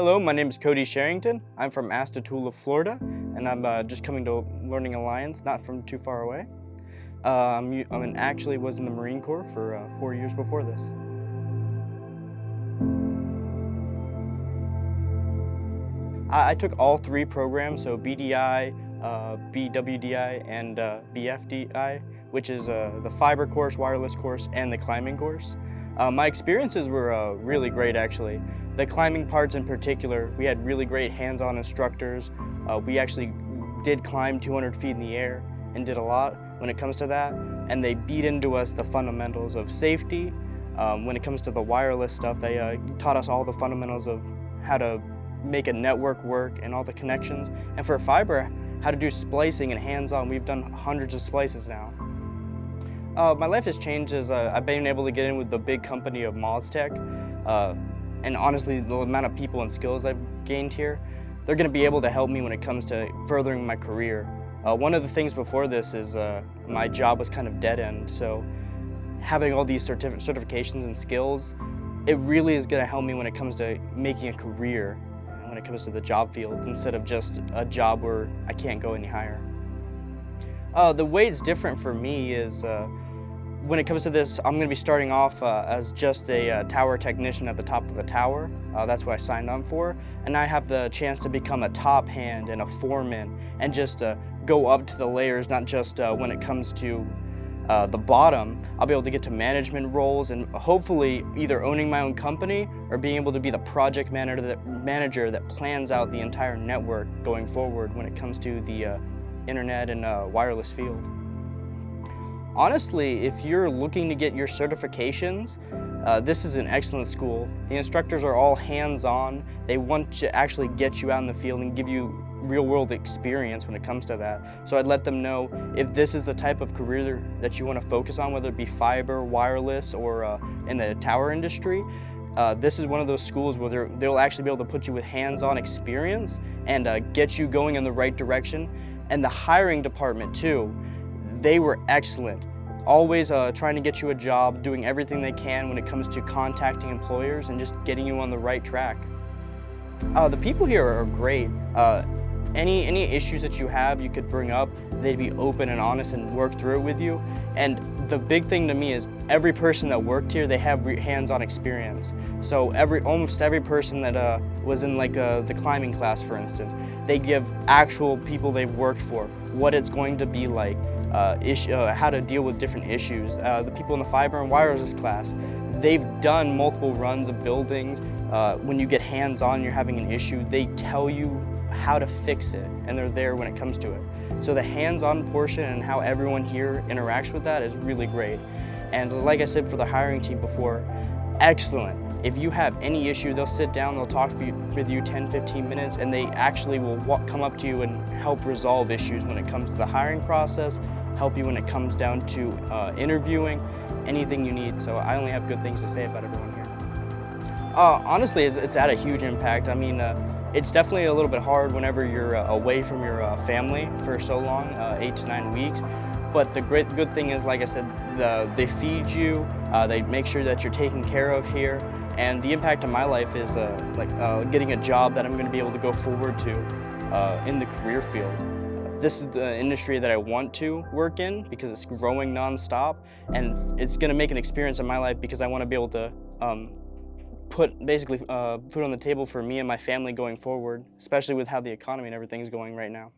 Hello, my name is Cody Sherington. I'm from Astatula, Florida, and I'm just coming to Learning Alliance, not from too far away. Actually was in the Marine Corps for 4 years before this. I took all three programs, so BDI, BWDI, and BFDI, which is the fiber course, wireless course, and the climbing course. My experiences were really great, actually. The climbing parts in particular, we had really great hands-on instructors. We actually did climb 200 feet in the air and did a lot when it comes to that. And they beat into us the fundamentals of safety. When it comes to the wireless stuff, they taught us all the fundamentals of how to make a network work and all the connections. And for fiber, how to do splicing and hands-on. We've done hundreds of splices now. My life has changed as I've been able to get in with the big company of MozTech. And honestly, the amount of people and skills I've gained here, they're going to be able to help me when it comes to furthering my career. One of the things before this is my job was kind of dead end, so having all these certifications and skills, it really is going to help me when it comes to making a career, when it comes to the job field, instead of just a job where I can't go any higher. The way it's different for me is when it comes to this, I'm going to be starting off as just a tower technician at the top of a tower. That's what I signed on for. And I have the chance to become a top hand and a foreman and just go up to the layers, not just when it comes to the bottom. I'll be able to get to management roles and hopefully either owning my own company or being able to be the project manager that plans out the entire network going forward when it comes to the internet and wireless field. Honestly, if you're looking to get your certifications, this is an excellent school. The instructors are all hands-on. They want to actually get you out in the field and give you real-world experience when it comes to that. So I'd let them know if this is the type of career that you want to focus on, whether it be fiber, wireless, or in the tower industry. This is one of those schools where they'll actually be able to put you with hands-on experience and get you going in the right direction. And the hiring department too, they were excellent. Always trying to get you a job, doing everything they can when it comes to contacting employers and just getting you on the right track. The people here are great. Any issues that you have, you could bring up. They'd be open and honest and work through it with you. And the big thing to me is every person that worked here, they have hands-on experience. So almost every person that was in like the climbing class, for instance, they give actual people they've worked for what it's going to be like, how to deal with different issues. The people in the fiber and wireless class, they've done multiple runs of buildings. When you get hands-on, you're having an issue, they tell you how to fix it, and they're there when it comes to it. So the hands-on portion and how everyone here interacts with that is really great. And like I said for the hiring team before, excellent. If you have any issue, they'll sit down, they'll talk with you 10-15 minutes, and they actually will come up to you and help resolve issues when it comes to the hiring process, help you when it comes down to interviewing, anything you need. So I only have good things to say about everyone here. Honestly, it's had a huge impact. I mean, it's definitely a little bit hard whenever you're away from your family for so long, 8 to 9 weeks. But the good thing is, like I said, they feed you, they make sure that you're taken care of here. And the impact on my life is getting a job that I'm going to be able to go forward to in the career field. This is the industry that I want to work in because it's growing nonstop, and it's going to make an experience in my life because I want to be able to put on the table for me and my family going forward, especially with how the economy and everything's going right now.